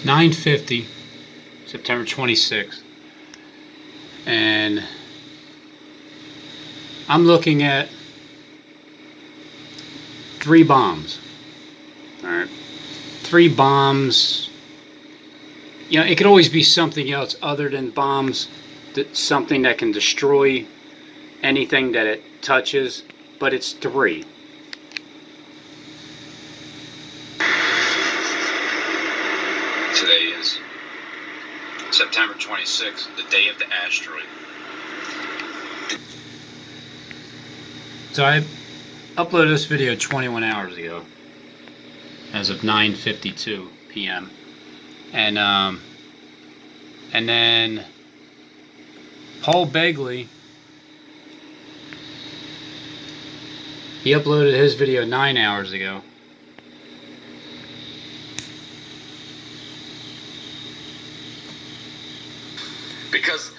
It's 9:50, September 26th, and I'm looking at 3 bombs. All right, 3 bombs. You know, it could always be something else other than bombs, something that can destroy anything that it touches, but it's 3. Today is September 26th, the day of the asteroid. So I uploaded this video 21 hours ago, as of 9:52 p.m. And then Paul Begley, he uploaded his video 9 hours ago. Because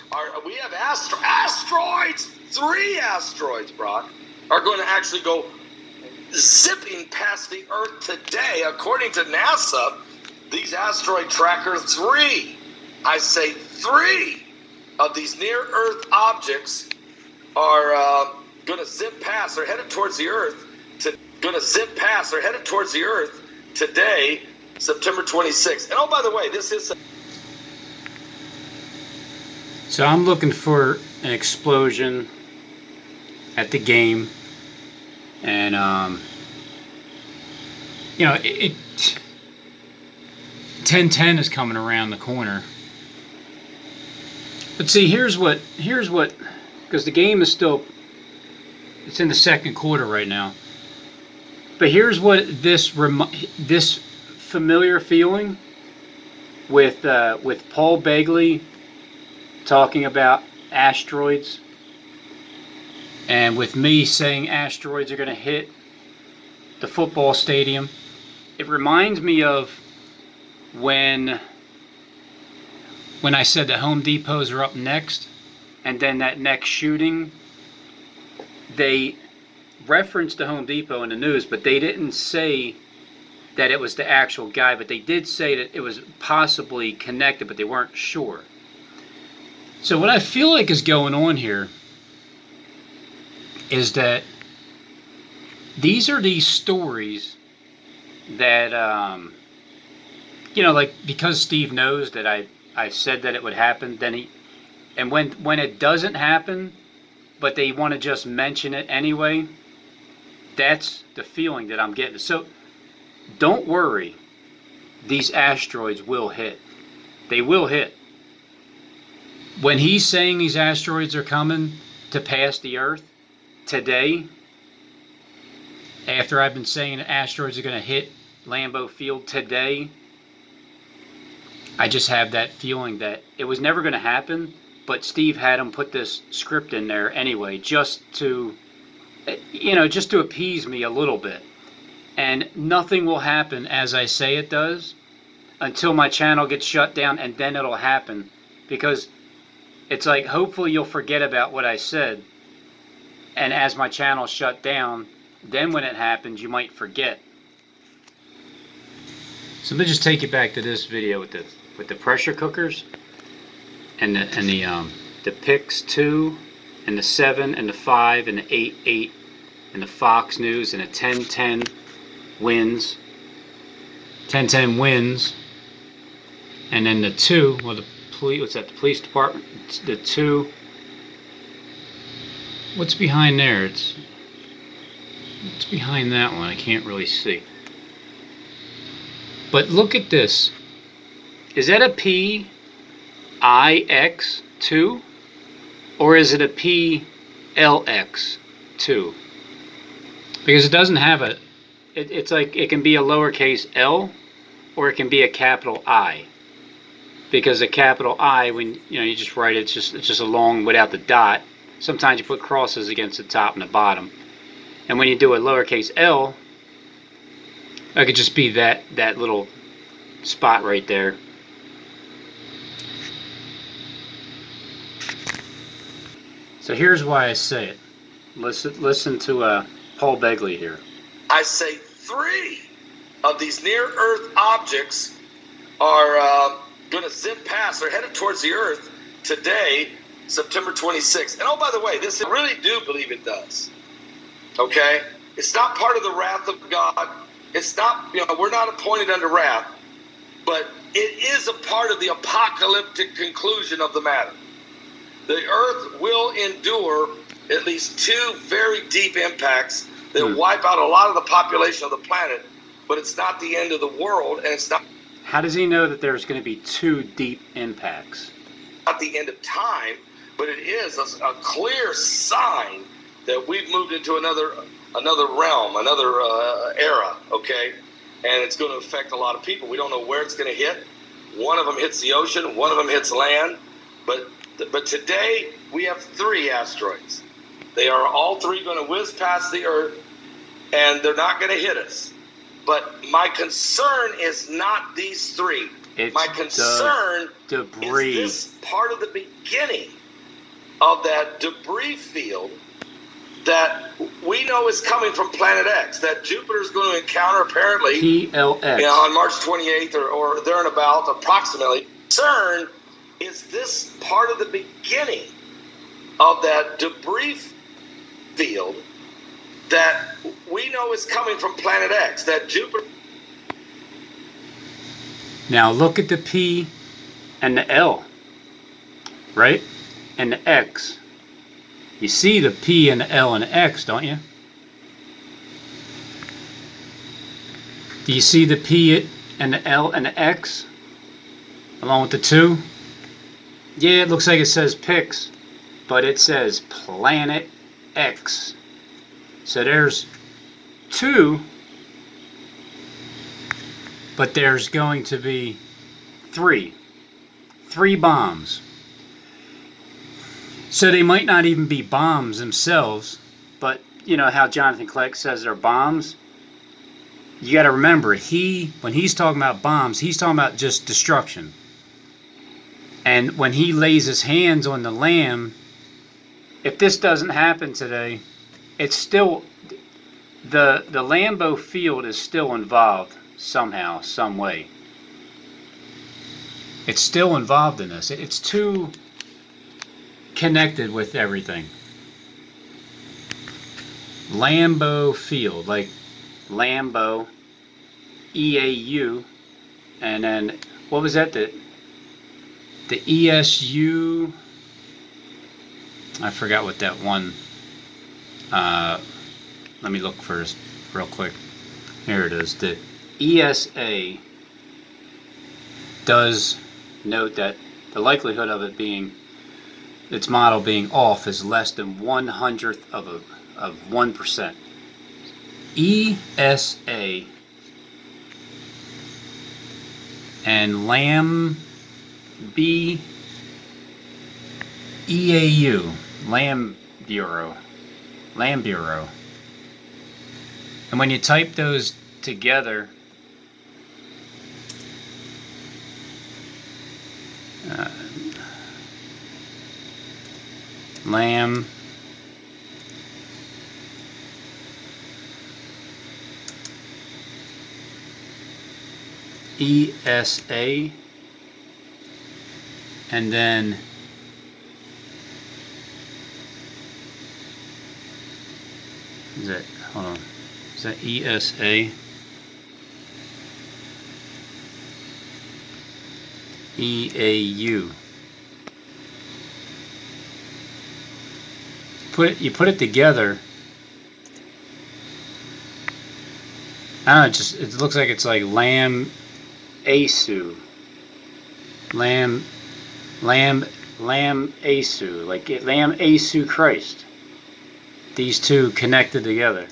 we have asteroids, 3 asteroids, Brock, are going to actually go zipping past the Earth today. According to NASA, these asteroid tracker 3, I say 3 of these near-Earth objects are going to zip past. They're headed towards the Earth. They're headed towards the Earth today, September 26th. And oh, by the way, this is... So I'm looking for an explosion at the game, and you know, 10:10 is coming around the corner. But see, here's what, because the game is still, it's in the second quarter right now. But here's what this familiar feeling with Paul Begley talking about asteroids, and with me saying asteroids are going to hit the football stadium. It reminds me of when I said that Home Depots are up next, and then that next shooting, they referenced the Home Depot in the news, but they didn't say that it was the actual guy, but they did say that it was possibly connected, but they weren't sure. So what I feel like is going on here is that these are these stories that, you know, like, because Steve knows that I said that it would happen, then and when it doesn't happen, but they want to just mention it anyway, that's the feeling that I'm getting. So don't worry, these asteroids will hit. They will hit. When he's saying these asteroids are coming to pass the Earth today, after I've been saying that asteroids are going to hit Lambeau Field today, I just have that feeling that it was never going to happen, but Steve had him put this script in there anyway, just to, you know, just to appease me a little bit. And nothing will happen as I say it does until my channel gets shut down, and then it'll happen, because it's like, hopefully you'll forget about what I said, and as my channel shut down, then when it happens, you might forget. So let me just take you back to this video with the pressure cookers, and the Pix 2, and the 7, and the 5, and the 8, and the Fox News, and the 10-10 wins. 10-10 wins, and then the 2, well, the police, what's that? The police department. The 2. What's behind there? It's behind that one. I can't really see. But look at this. Is that a PIX2, or is it a PLX2? Because it doesn't have a. It's like, it can be a lowercase L, or it can be a capital I. Because a capital I, when you just write it, it's just a long without the dot. Sometimes you put crosses against the top and the bottom. And when you do a lowercase L, it could just be that little spot right there. So here's why I say it. Listen to Paul Begley here. I say 3 of these near-Earth objects are going to zip past. They're headed towards the Earth today, September 26th. And oh, by the way, this I really do believe it does. Okay? It's not part of the wrath of God. It's not, we're not appointed under wrath. But it is a part of the apocalyptic conclusion of the matter. The Earth will endure at least 2 very deep impacts that wipe out a lot of the population of the planet, but it's not the end of the world, and it's not. How does he know that there's going to be 2 deep impacts? Not the end of time, but it is a clear sign that we've moved into another realm, another era, okay? And it's going to affect a lot of people. We don't know where it's going to hit. One of them hits the ocean, one of them hits land, but today we have 3 asteroids. They are all 3 going to whiz past the Earth, and they're not going to hit us. But my concern is not these 3. My concern is this part of the beginning of that debris field that we know is coming from Planet X, that Jupiter is going to encounter apparently PLX. On March 28th or there and about, approximately. Concern is this part of the beginning of that debris field that we know is coming from Planet X, that Jupiter. Now look at the P and the L, right? And the X. You see the P and the L and the X, don't you? Do you see the P and the L and the X along with the 2? Yeah, it looks like it says Pix, but it says Planet X. So there's 2, but there's going to be 3 bombs. So they might not even be bombs themselves, but you know how Jonathan Kleck says they're bombs? You got to remember, when he's talking about bombs, he's talking about just destruction. And when he lays his hands on the Lamb, if this doesn't happen today, it's still, the Lambeau field is still involved somehow, some way. It's still involved in this. It's too connected with everything. Lambeau field, like Lambeau, EAU, and then what was that? The ESU. I forgot what that one. Let me look first, real quick. Here it is. The ESA does note that the likelihood of it being, its model being off, is less than 1/100th of 1%. ESA and Lamb B EAU, Lamb Bureau. And when you type those together, Lamb ESA, and then is that ESA? EAU. You put it together. I don't know, it looks like it's like Lamb Asu. Lamb Asu, like Lamb Asu Christ. These 2 connected together.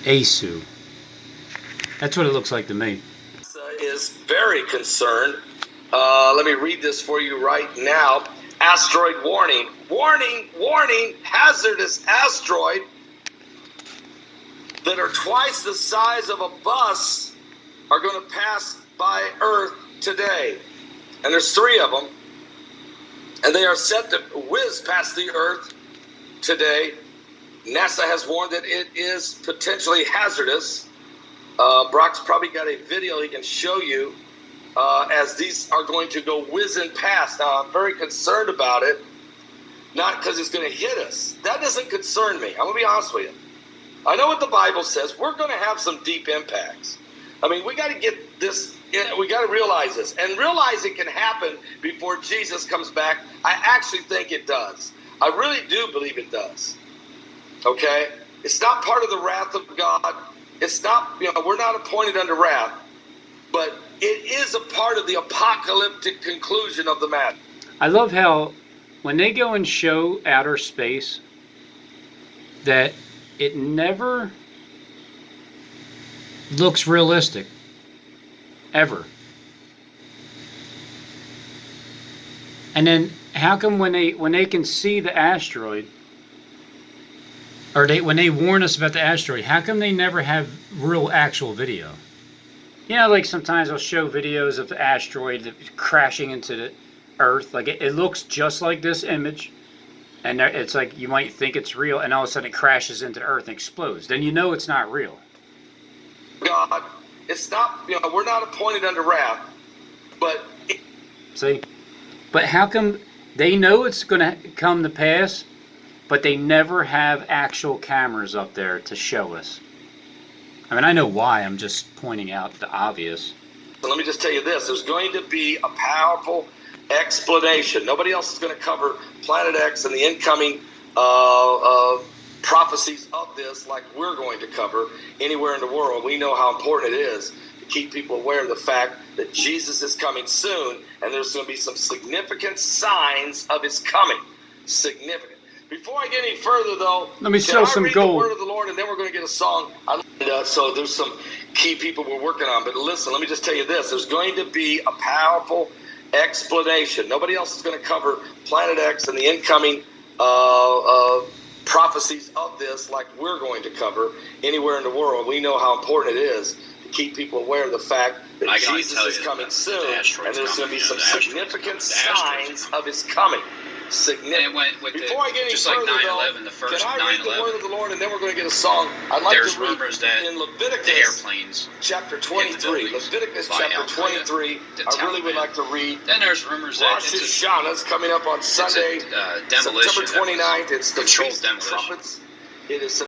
Asu. That's what it looks like to me. Is very concerned. Let me read this for you right now. Asteroid warning. Warning, warning, hazardous asteroid that are twice the size of a bus are going to pass by Earth today. And there's 3 of them. And they are set to whiz past the Earth today. NASA has warned that it is potentially hazardous. Brock's probably got a video he can show you as these are going to go whizzing past. Now, I'm very concerned about it, not because it's going to hit us. That doesn't concern me. I'm going to be honest with you. I know what the Bible says. We're going to have some deep impacts. I mean, we got to get this, we got to realize this and realize it can happen before Jesus comes back. I actually think it does. I really do believe it does. Okay? It's not part of the wrath of God. It's not, we're not appointed under wrath, but it is a part of the apocalyptic conclusion of the matter. I love how when they go and show outer space, that it never looks realistic, ever. And then how come when they can see the asteroid, or when they warn us about the asteroid, how come they never have real actual video? Like sometimes they'll show videos of the asteroid crashing into the Earth. Like it looks just like this image. And it's like you might think it's real, and all of a sudden it crashes into the Earth and explodes. Then it's not real. God, it's not, we're not appointed under wrath, but... See? But how come they know it's going to come to pass, but they never have actual cameras up there to show us? I mean, I know why. I'm just pointing out the obvious. Let me just tell you this. There's going to be a powerful explanation. Nobody else is going to cover Planet X and the incoming prophecies of this like we're going to cover anywhere in the world. We know how important it is to keep people aware of the fact that Jesus is coming soon, and there's going to be some significant signs of his coming. Significant. Before I get any further, though, let me sell some gold. The word of the Lord, and then we're going to get a song. So there's some key people we're working on. But listen, let me just tell you this. There's going to be a powerful explanation. Nobody else is going to cover Planet X and the incoming prophecies of this like we're going to cover anywhere in the world. We know how important it is to keep people aware of the fact that Jesus is coming soon, and there's going to be some significant signs of his coming. Significant. Before I get any further, though, can I read the word of the Lord, and then we're going to get a song? I'd like to read in Leviticus chapter 23. Leviticus chapter 23. I really would like to read. Then there's rumors that Rosh Hashanah's coming up on Sunday, September 29th. It's the Feast of Trumpets. It is